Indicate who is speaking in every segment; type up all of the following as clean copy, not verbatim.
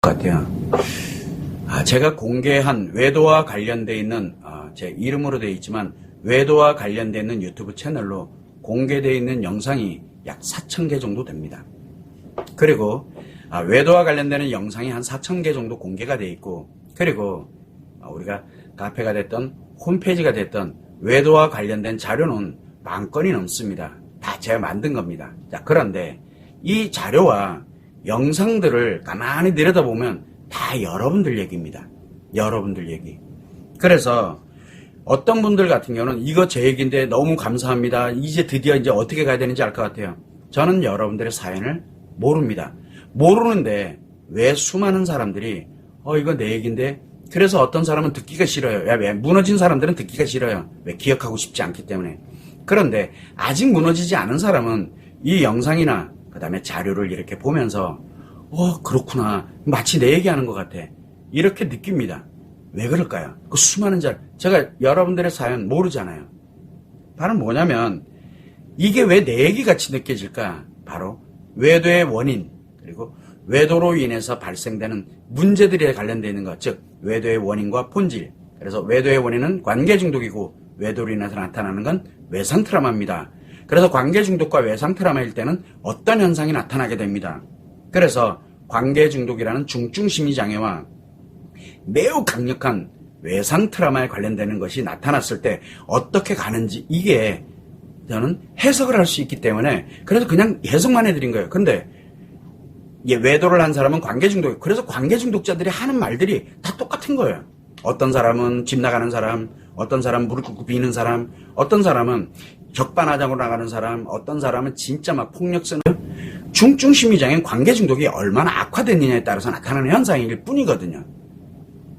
Speaker 1: 것 같아요. 제가 공개한 외도와 관련되어 있는 제 이름으로 되어 있지만 외도와 관련되어 있는 유튜브 채널로 공개되어 있는 영상이 약 4,000개 정도 됩니다. 그리고 외도와 관련되는 영상이 한 4,000개 정도 공개가 되어 있고, 그리고 우리가 카페가 됐던 홈페이지가 됐던 외도와 관련된 자료는 10,000건이 넘습니다. 다 제가 만든 겁니다. 자, 그런데 이 자료와 영상들을 가만히 들여다보면 다 여러분들 얘기입니다. 여러분들 얘기. 그래서 어떤 분들 같은 경우는 이거 제 얘기인데 너무 감사합니다. 이제 드디어 이제 어떻게 가야 되는지 알 것 같아요. 저는 여러분들의 사연을 모릅니다. 모르는데 왜 수많은 사람들이 이거 내 얘기인데, 그래서 어떤 사람은 듣기가 싫어요. 왜? 무너진 사람들은 듣기가 싫어요. 왜? 기억하고 싶지 않기 때문에. 그런데 아직 무너지지 않은 사람은 이 영상이나 그 다음에 자료를 이렇게 보면서 그렇구나, 마치 내 얘기하는 것 같아, 이렇게 느낍니다. 왜 그럴까요? 그 수많은 제가 여러분들의 사연 모르잖아요. 바로 뭐냐면 이게 왜 내 얘기 같이 느껴질까? 바로 외도의 원인, 그리고 외도로 인해서 발생되는 문제들에 관련되어 있는 것, 즉 외도의 원인과 본질. 그래서 외도의 원인은 관계 중독이고 외도로 인해서 나타나는 건 외상 트라우마입니다. 그래서 관계 중독과 외상 트라우마일 때는 어떤 현상이 나타나게 됩니다. 그래서 관계 중독이라는 중증 심리 장애와 매우 강력한 외상 트라우마에 관련되는 것이 나타났을 때 어떻게 가는지, 이게 저는 해석을 할 수 있기 때문에 그래서 그냥 해석만 해드린 거예요. 근데 외도를 한 사람은 관계 중독, 그래서 관계 중독자들이 하는 말들이 다 똑같은 거예요. 어떤 사람은 집 나가는 사람, 어떤 사람은 무릎 꿇고 비는 사람, 어떤 사람은 격반하장으로 나가는 사람, 어떤 사람은 진짜 막 폭력 쓰는. 중증 심리장애는 관계 중독이 얼마나 악화됐느냐에 따라서 나타나는 현상일 뿐이거든요.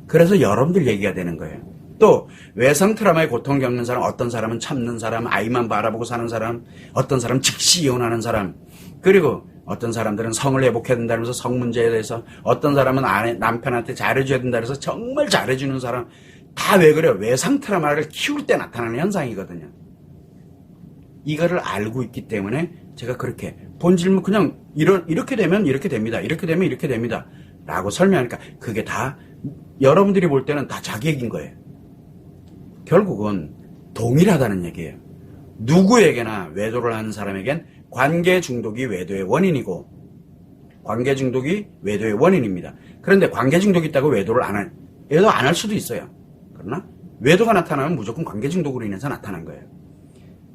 Speaker 1: 그래서 여러분들 얘기가 되는 거예요. 또 외상 트라우마의 고통을 겪는 사람, 어떤 사람은 참는 사람, 아이만 바라보고 사는 사람, 어떤 사람은 즉시 이혼하는 사람, 그리고 어떤 사람들은 성을 회복해야 된다면서 성 문제에 대해서, 어떤 사람은 남편한테 잘해줘야 된다 그래서 정말 잘해주는 사람, 다 왜 그래요? 외상 트라우마를 키울 때 나타나는 현상이거든요. 이거를 알고 있기 때문에 제가 그렇게 본질문 그냥 이렇게 되면 이렇게 됩니다. 이렇게 되면 이렇게 됩니다. 라고 설명하니까 그게 다 여러분들이 볼 때는 다 자기 얘기인 거예요. 결국은 동일하다는 얘기예요. 누구에게나 외도를 하는 사람에겐 관계 중독이 외도의 원인이고 관계 중독이 외도의 원인입니다. 그런데 관계 중독이 있다고 외도 안 할 수도 있어요. 그러나 외도가 나타나면 무조건 관계 중독으로 인해서 나타난 거예요.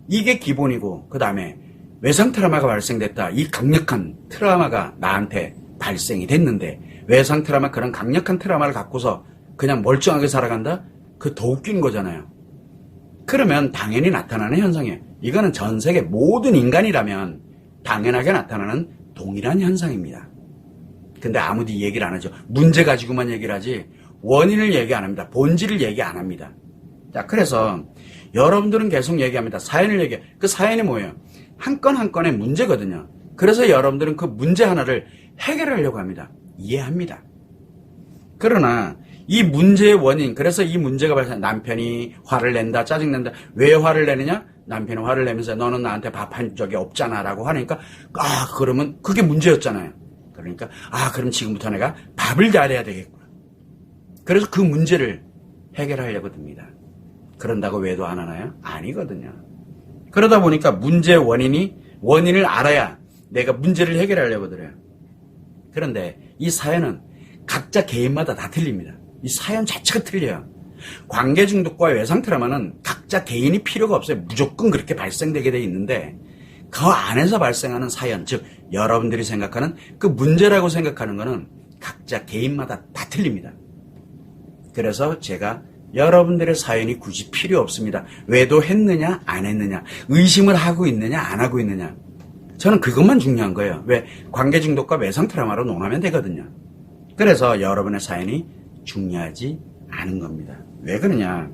Speaker 1: 이게 기본이고, 그 다음에 외상 트라우마가 발생됐다. 이 강력한 트라우마가 나한테 발생이 됐는데 외상 트라우마, 그런 강력한 트라우마를 갖고서 그냥 멀쩡하게 살아간다? 그 더 웃긴 거잖아요. 그러면 당연히 나타나는 현상이에요. 이거는 전 세계 모든 인간이라면 당연하게 나타나는 동일한 현상입니다. 근데 아무도 이 얘기를 안 하죠. 문제 가지고만 얘기를 하지 원인을 얘기 안 합니다. 본질을 얘기 안 합니다. 자, 그래서 여러분들은 계속 얘기합니다. 사연을 얘기해. 그 사연이 뭐예요? 한 건 한 건의 문제거든요. 그래서 여러분들은 그 문제 하나를 해결하려고 합니다. 이해합니다. 그러나 이 문제의 원인, 그래서 이 문제가 발생, 남편이 화를 낸다, 짜증낸다. 왜 화를 내느냐? 남편이 화를 내면서 너는 나한테 밥 한 적이 없잖아 라고 하니까, 그러면 그게 문제였잖아요. 그러니까 그럼 지금부터 내가 밥을 잘해야 되겠구나. 그래서 그 문제를 해결하려고 듭니다. 그런다고 외도 안 하나요? 아니거든요. 그러다 보니까 문제의 원인을 알아야 내가 문제를 해결하려고 들어요. 그런데 이 사연은 각자 개인마다 다 틀립니다. 이 사연 자체가 틀려요. 관계 중독과 외상 트라우마는 각자 개인이 필요가 없어요. 무조건 그렇게 발생되게 돼 있는데 그 안에서 발생하는 사연, 즉 여러분들이 생각하는 그 문제라고 생각하는 거는 각자 개인마다 다 틀립니다. 그래서 제가 여러분들의 사연이 굳이 필요 없습니다. 외도했느냐 안 했느냐, 의심을 하고 있느냐 안 하고 있느냐, 저는 그것만 중요한 거예요. 왜? 관계 중독과 외상 트라우마로 논하면 되거든요. 그래서 여러분의 사연이 중요하지 않은 겁니다. 왜 그러냐?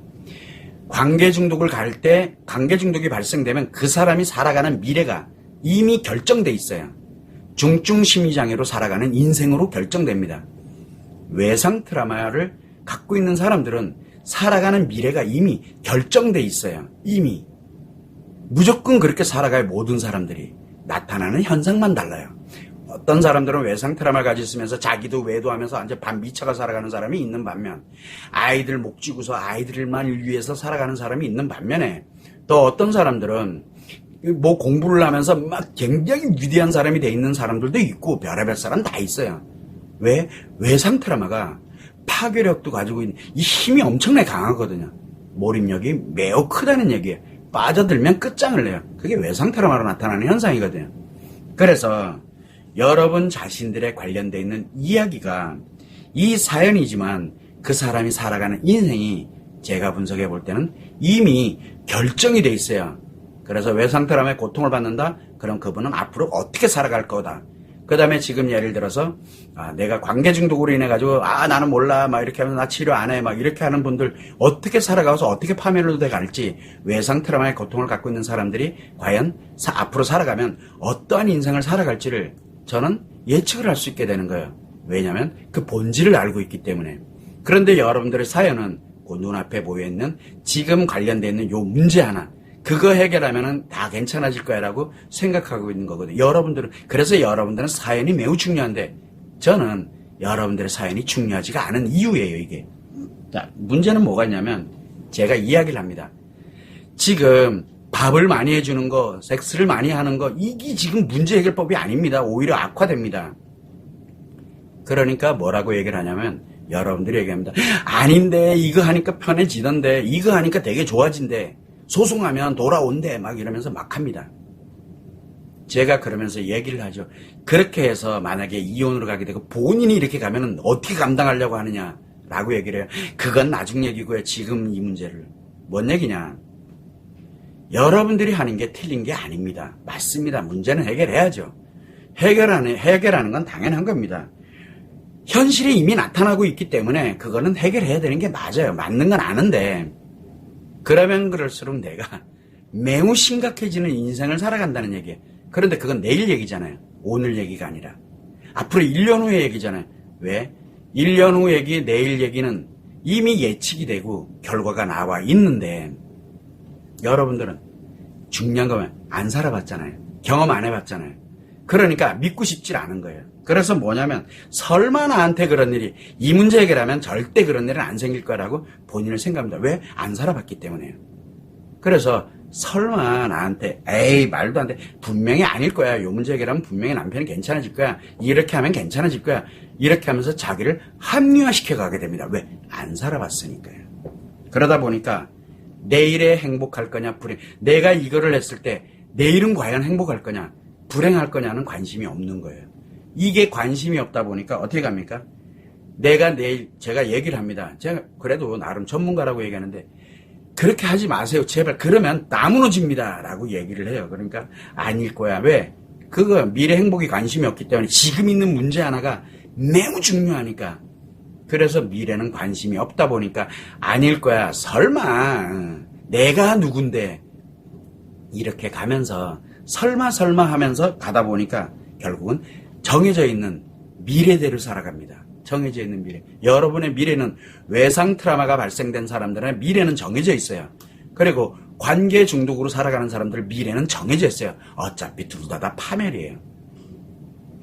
Speaker 1: 관계 중독을 갈 때, 관계 중독이 발생되면 그 사람이 살아가는 미래가 이미 결정돼 있어요. 중증 심리장애로 살아가는 인생으로 결정됩니다. 외상 트라우마를 갖고 있는 사람들은 살아가는 미래가 이미 결정돼 있어요. 이미. 무조건 그렇게 살아갈 모든 사람들이 나타나는 현상만 달라요. 어떤 사람들은 외상 트라우마를 가지고 있으면서 자기도 외도하면서 완전 반 미쳐가 살아가는 사람이 있는 반면, 아이들 목 쥐고서 아이들만 위해서 살아가는 사람이 있는 반면에, 또 어떤 사람들은 뭐 공부를 하면서 막 굉장히 위대한 사람이 돼 있는 사람들도 있고 별의별 사람 다 있어요. 왜? 외상 트라우마가 파괴력도 가지고 있는, 이 힘이 엄청나게 강하거든요. 몰입력이 매우 크다는 얘기예요. 빠져들면 끝장을 내요. 그게 외상 트라우마로 나타나는 현상이거든요. 그래서 여러분 자신들에 관련되어 있는 이야기가 이 사연이지만 그 사람이 살아가는 인생이 제가 분석해 볼 때는 이미 결정이 돼 있어요. 그래서 외상 트라우마의 고통을 받는다? 그럼 그분은 앞으로 어떻게 살아갈 거다. 그 다음에 지금 예를 들어서 내가 관계 중독으로 인해 가지고 나는 몰라 막 이렇게 하면서 나 치료 안 해 막 이렇게 하는 분들 어떻게 살아가서 어떻게 파멸로 갈지, 외상 트라우마의 고통을 갖고 있는 사람들이 과연 앞으로 살아가면 어떠한 인생을 살아갈지를 저는 예측을 할 수 있게 되는 거예요. 왜냐하면 그 본질을 알고 있기 때문에. 그런데 여러분들의 사연은 그 눈앞에 보여있는 지금 관련되어 있는 요 문제 하나, 그거 해결하면은 다 괜찮아질 거야 라고 생각하고 있는 거거든요. 그래서 여러분들은 사연이 매우 중요한데, 저는 여러분들의 사연이 중요하지가 않은 이유예요, 이게. 자, 문제는 뭐가 있냐면, 제가 이야기를 합니다. 지금 밥을 많이 해주는 거, 섹스를 많이 하는 거, 이게 지금 문제 해결법이 아닙니다. 오히려 악화됩니다. 그러니까 뭐라고 얘기를 하냐면, 여러분들이 얘기합니다. 아닌데, 이거 하니까 편해지던데, 이거 하니까 되게 좋아진대. 소송하면 돌아온대 막 이러면서 막 합니다. 제가 그러면서 얘기를 하죠. 그렇게 해서 만약에 이혼으로 가게 되고 본인이 이렇게 가면은 어떻게 감당하려고 하느냐라고 얘기를 해요. 그건 나중 얘기고요. 지금 이 문제를. 뭔 얘기냐. 여러분들이 하는 게 틀린 게 아닙니다. 맞습니다. 문제는 해결해야죠. 해결하는 건 당연한 겁니다. 현실이 이미 나타나고 있기 때문에 그거는 해결해야 되는 게 맞아요. 맞는 건 아는데, 그러면 그럴수록 내가 매우 심각해지는 인생을 살아간다는 얘기예요. 그런데 그건 내일 얘기잖아요. 오늘 얘기가 아니라. 앞으로 1년 후의 얘기잖아요. 왜? 1년 후 얘기, 내일 얘기는 이미 예측이 되고 결과가 나와 있는데, 여러분들은 중요한 거면 안 살아봤잖아요. 경험 안 해봤잖아요. 그러니까 믿고 싶지 않은 거예요. 그래서 뭐냐면, 설마 나한테 그런 일이, 이 문제 해결하면 절대 그런 일은 안 생길 거라고 본인을 생각합니다. 왜? 안 살아봤기 때문에요. 그래서 설마 나한테, 에이 말도 안 돼, 분명히 아닐 거야, 요 문제 해결하면 분명히 남편이 괜찮아질 거야, 이렇게 하면 괜찮아질 거야, 이렇게 하면서 자기를 합리화시켜 가게 됩니다. 왜? 안 살아봤으니까요. 그러다 보니까 내일에 행복할 거냐, 불행, 내가 이거를 했을 때 내일은 과연 행복할 거냐, 불행할 거냐는 관심이 없는 거예요. 이게 관심이 없다 보니까 어떻게 갑니까? 내가 내일, 제가 얘기를 합니다. 제가 그래도 나름 전문가라고 얘기하는데, 그렇게 하지 마세요. 제발. 그러면 다 무너집니다. 라고 얘기를 해요. 그러니까 아닐 거야. 왜? 그거 미래 행복이 관심이 없기 때문에 지금 있는 문제 하나가 매우 중요하니까. 그래서 미래는 관심이 없다 보니까 아닐 거야. 설마 내가 누군데. 이렇게 가면서 설마 하면서 가다 보니까 결국은 정해져 있는 미래대로 살아갑니다. 정해져 있는 미래. 여러분의 미래는, 외상 트라우마가 발생된 사람들의 미래는 정해져 있어요. 그리고 관계 중독으로 살아가는 사람들 미래는 정해져 있어요. 어차피 둘 다 파멸이에요.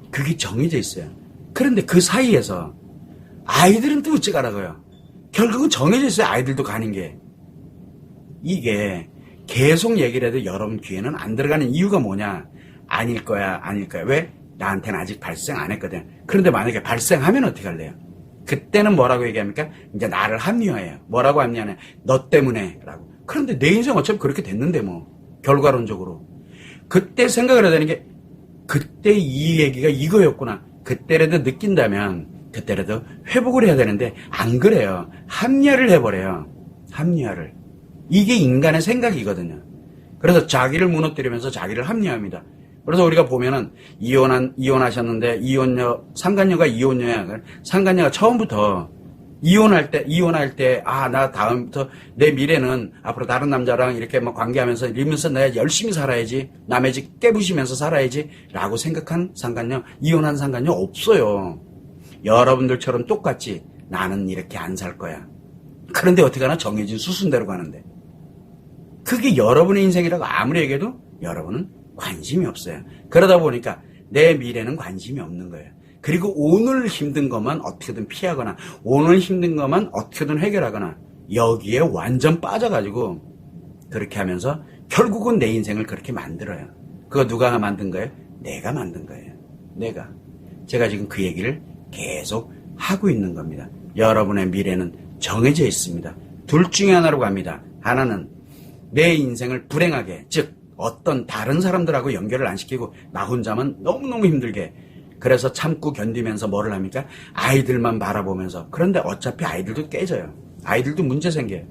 Speaker 1: 그게 정해져 있어요. 그런데 그 사이에서 아이들은 또 어찌가라고요. 결국은 정해져 있어요. 아이들도 가는 게. 이게 계속 얘기를 해도 여러분 귀에는 안 들어가는 이유가 뭐냐. 아닐 거야. 왜? 나한테는 아직 발생 안 했거든. 그런데 만약에 발생하면 어떻게 할래요? 그때는 뭐라고 얘기합니까? 이제 나를 합리화해요. 뭐라고 합리화해? 너 때문에 라고. 그런데 내 인생 어차피 그렇게 됐는데 뭐, 결과론적으로. 그때 생각을 해야 되는 게, 그때 이 얘기가 이거였구나. 그때라도 느낀다면 그때라도 회복을 해야 되는데 안 그래요. 합리화를 해버려요. 합리화를. 이게 인간의 생각이거든요. 그래서 자기를 무너뜨리면서 자기를 합리화합니다. 그래서 우리가 보면은 이혼하셨는데 상간녀가 이혼녀야. 상간녀가 처음부터 이혼할 때 나 다음부터 내 미래는 앞으로 다른 남자랑 이렇게 막 관계하면서 이러면서 내가 열심히 살아야지, 남의 집 깨부시면서 살아야지 라고 생각한 상간녀, 이혼한 상간녀 없어요. 여러분들처럼 똑같이 나는 이렇게 안 살 거야. 그런데 어떻게 하나 정해진 수순대로 가는데, 그게 여러분의 인생이라고 아무리 얘기해도 여러분은 관심이 없어요. 그러다 보니까 내 미래는 관심이 없는 거예요. 그리고 오늘 힘든 것만 어떻게든 피하거나 오늘 힘든 것만 어떻게든 해결하거나 여기에 완전 빠져가지고 그렇게 하면서 결국은 내 인생을 그렇게 만들어요. 그거 누가 만든 거예요? 내가 만든 거예요. 내가. 제가 지금 그 얘기를 계속 하고 있는 겁니다. 여러분의 미래는 정해져 있습니다. 둘 중에 하나로 갑니다. 하나는 내 인생을 불행하게, 즉 어떤 다른 사람들하고 연결을 안 시키고 나 혼자만 너무너무 힘들게, 그래서 참고 견디면서 뭐를 합니까? 아이들만 바라보면서. 그런데 어차피 아이들도 깨져요. 아이들도 문제 생겨요.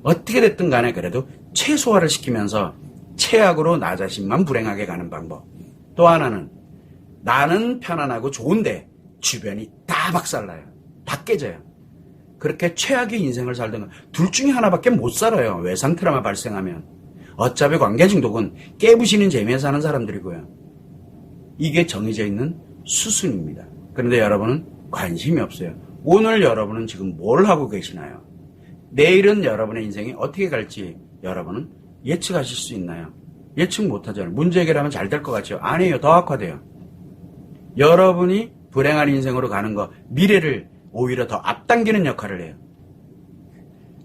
Speaker 1: 어떻게 됐든 간에 그래도 최소화를 시키면서 최악으로 나 자신만 불행하게 가는 방법. 또 하나는 나는 편안하고 좋은데 주변이 다 박살나요. 다 깨져요. 그렇게 최악의 인생을 살던 둘 중에 하나밖에 못 살아요. 외상 트라우마 발생하면. 어차피 관계 중독은 깨부시는 재미에 사는 사람들이고요. 이게 정해져 있는 수순입니다. 그런데 여러분은 관심이 없어요. 오늘 여러분은 지금 뭘 하고 계시나요? 내일은 여러분의 인생이 어떻게 갈지 여러분은 예측하실 수 있나요? 예측 못하잖아요. 문제 해결하면 잘 될 것 같죠? 아니에요. 더 악화돼요. 여러분이 불행한 인생으로 가는 거, 미래를 오히려 더 앞당기는 역할을 해요.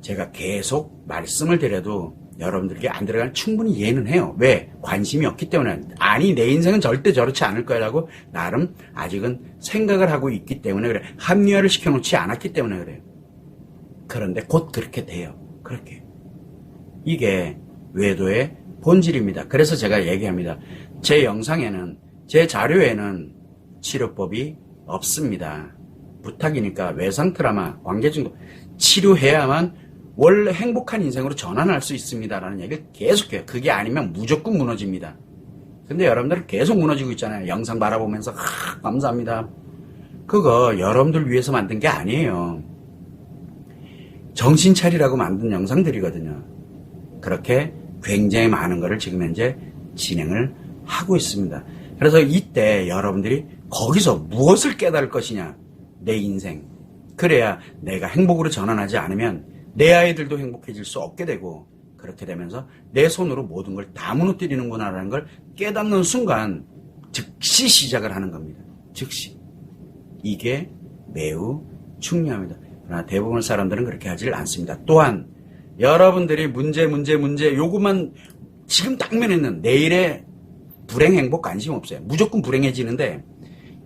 Speaker 1: 제가 계속 말씀을 드려도 여러분들에게 안 들어가는 충분히 이해는 해요. 왜? 관심이 없기 때문에. 아니, 내 인생은 절대 저렇지 않을 거라고 나름 아직은 생각을 하고 있기 때문에 그래. 합리화를 시켜놓지 않았기 때문에 그래요. 그런데 곧 그렇게 돼요. 그렇게. 이게 외도의 본질입니다. 그래서 제가 얘기합니다. 제 영상에는, 제 자료에는 치료법이 없습니다. 부탁이니까 외상 트라우마, 관계 중독 치료해야만 원래 행복한 인생으로 전환할 수 있습니다라는 얘기를 계속해요. 그게 아니면 무조건 무너집니다. 근데 여러분들은 계속 무너지고 있잖아요. 영상 바라보면서 감사합니다. 그거 여러분들 위해서 만든 게 아니에요. 정신 차리라고 만든 영상들이거든요. 그렇게 굉장히 많은 거를 지금 현재 진행을 하고 있습니다. 그래서 이때 여러분들이 거기서 무엇을 깨달을 것이냐. 내 인생. 그래야 내가 행복으로 전환하지 않으면 내 아이들도 행복해질 수 없게 되고, 그렇게 되면서 내 손으로 모든 걸 다 무너뜨리는구나라는 걸 깨닫는 순간 즉시 시작을 하는 겁니다. 즉시. 이게 매우 중요합니다. 그러나 대부분 사람들은 그렇게 하질 않습니다. 또한 여러분들이 문제 요것만 지금 당면에는 내일의 불행 행복 관심 없어요. 무조건 불행해지는데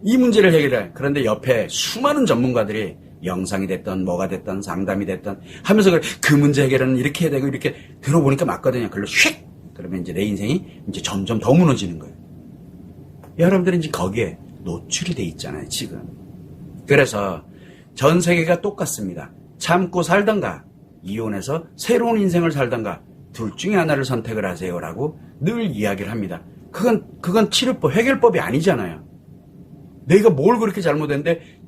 Speaker 1: 이 문제를 해결해. 그런데 옆에 수많은 전문가들이 영상이 됐던 뭐가 됐던 상담이 됐던 하면서 그 문제 해결은 이렇게 해야 되고 이렇게 들어보니까 맞거든요. 그걸로 휙! 그러면 이제 내 인생이 이제 점점 더 무너지는 거예요. 여러분들은 이제 거기에 노출이 돼 있잖아요, 지금. 그래서 전 세계가 똑같습니다. 참고 살던가 이혼해서 새로운 인생을 살던가 둘 중에 하나를 선택을 하세요라고 늘 이야기를 합니다. 그건 치료법, 해결법이 아니잖아요. 내가 뭘 그렇게 잘못했는데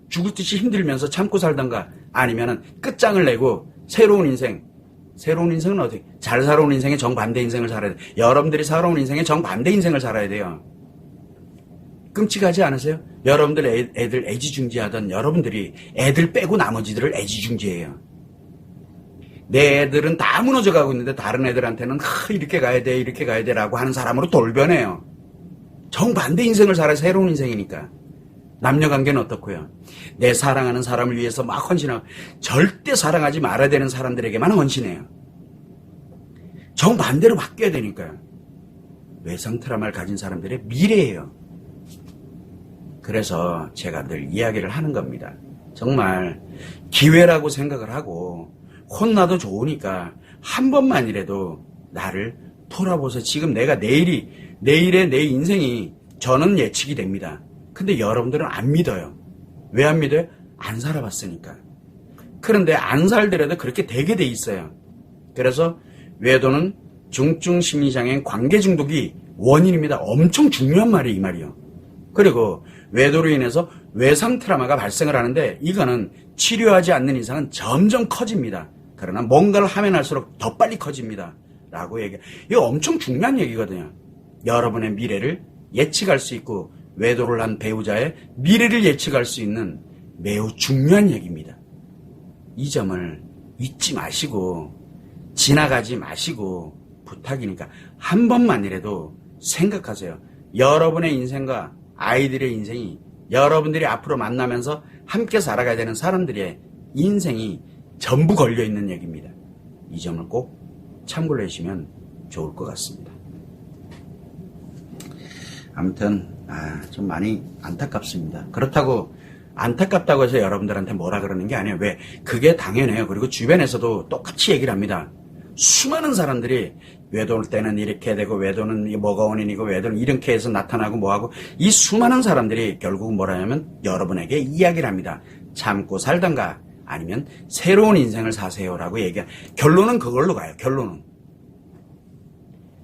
Speaker 1: 죽을 듯이 힘들면서 참고 살던가 아니면은 끝장을 내고 새로운 인생은 어떻게? 잘 살아온 인생의 정반대 인생을 살아야 돼. 여러분들이 살아온 인생의 정반대 인생을 살아야 돼요. 끔찍하지 않으세요? 여러분들 애들 애지중지하던 여러분들이 애들 빼고 나머지들을 애지중지해요. 내 애들은 다 무너져가고 있는데 다른 애들한테는 이렇게 가야 돼 라고 하는 사람으로 돌변해요. 정반대 인생을 살아야 새로운 인생이니까. 남녀관계는 어떻고요? 내 사랑하는 사람을 위해서 막 헌신하고 절대 사랑하지 말아야 되는 사람들에게만 헌신해요. 정반대로 바뀌어야 되니까요. 외상 트라우마를 가진 사람들의 미래예요. 그래서 제가 늘 이야기를 하는 겁니다. 정말 기회라고 생각을 하고 혼나도 좋으니까 한 번만이라도 나를 돌아보세요. 지금 내가 내일의 내 인생이 저는 예측이 됩니다. 근데 여러분들은 안 믿어요. 왜 안 믿어요? 안 살아봤으니까. 그런데 안 살더라도 그렇게 되게 돼 있어요. 그래서 외도는 중증 심리장애인 관계 중독이 원인입니다. 엄청 중요한 말이에요, 이 말이요. 그리고 외도로 인해서 외상 트라우마가 발생을 하는데 이거는 치료하지 않는 이상은 점점 커집니다. 그러나 뭔가를 하면 할수록 더 빨리 커집니다. 라고 얘기해요. 이거 엄청 중요한 얘기거든요. 여러분의 미래를 예측할 수 있고 외도를 한 배우자의 미래를 예측할 수 있는 매우 중요한 얘기입니다. 이 점을 잊지 마시고 지나가지 마시고 부탁이니까 한 번만이라도 생각하세요. 여러분의 인생과 아이들의 인생이 여러분들이 앞으로 만나면서 함께 살아가야 되는 사람들의 인생이 전부 걸려있는 얘기입니다. 이 점을 꼭 참고를 해주시면 좋을 것 같습니다. 아무튼 좀 많이 안타깝습니다. 그렇다고 안타깝다고 해서 여러분들한테 뭐라 그러는 게 아니에요. 왜? 그게 당연해요. 그리고 주변에서도 똑같이 얘기를 합니다. 수많은 사람들이 외도올 때는 이렇게 되고 외도는 뭐가 원인이고 외도는 이렇게 해서 나타나고 뭐하고 이 수많은 사람들이 결국은 뭐라 하냐면 여러분에게 이야기를 합니다. 참고 살던가 아니면 새로운 인생을 사세요라고 얘기해요. 결론은 그걸로 가요. 결론은.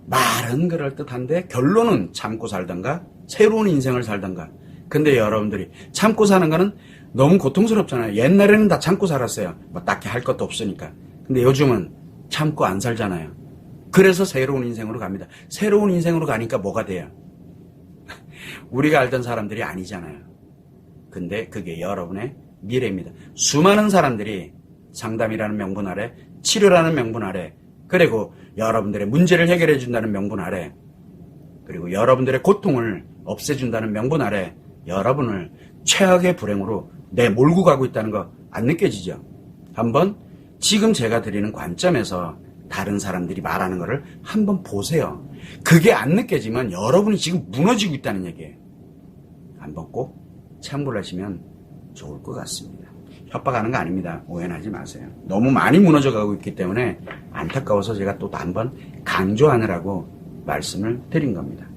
Speaker 1: 말은 그럴듯한데 결론은 참고 살던가 새로운 인생을 살던가. 근데 여러분들이 참고 사는 거는 너무 고통스럽잖아요. 옛날에는 다 참고 살았어요. 뭐 딱히 할 것도 없으니까. 근데 요즘은 참고 안 살잖아요. 그래서 새로운 인생으로 갑니다. 새로운 인생으로 가니까 뭐가 돼요? 우리가 알던 사람들이 아니잖아요. 근데 그게 여러분의 미래입니다. 수많은 사람들이 상담이라는 명분 아래, 치료라는 명분 아래, 그리고 여러분들의 문제를 해결해 준다는 명분 아래, 그리고 여러분들의 고통을 없애준다는 명분 아래 여러분을 최악의 불행으로 내몰고 가고 있다는 거 안 느껴지죠? 한번 지금 제가 드리는 관점에서 다른 사람들이 말하는 거를 한번 보세요. 그게 안 느껴지면 여러분이 지금 무너지고 있다는 얘기예요. 한번 꼭 참고를 하시면 좋을 것 같습니다. 협박하는 거 아닙니다. 오해는 하지 마세요. 너무 많이 무너져 가고 있기 때문에 안타까워서 제가 또 한번 강조하느라고 말씀을 드린 겁니다.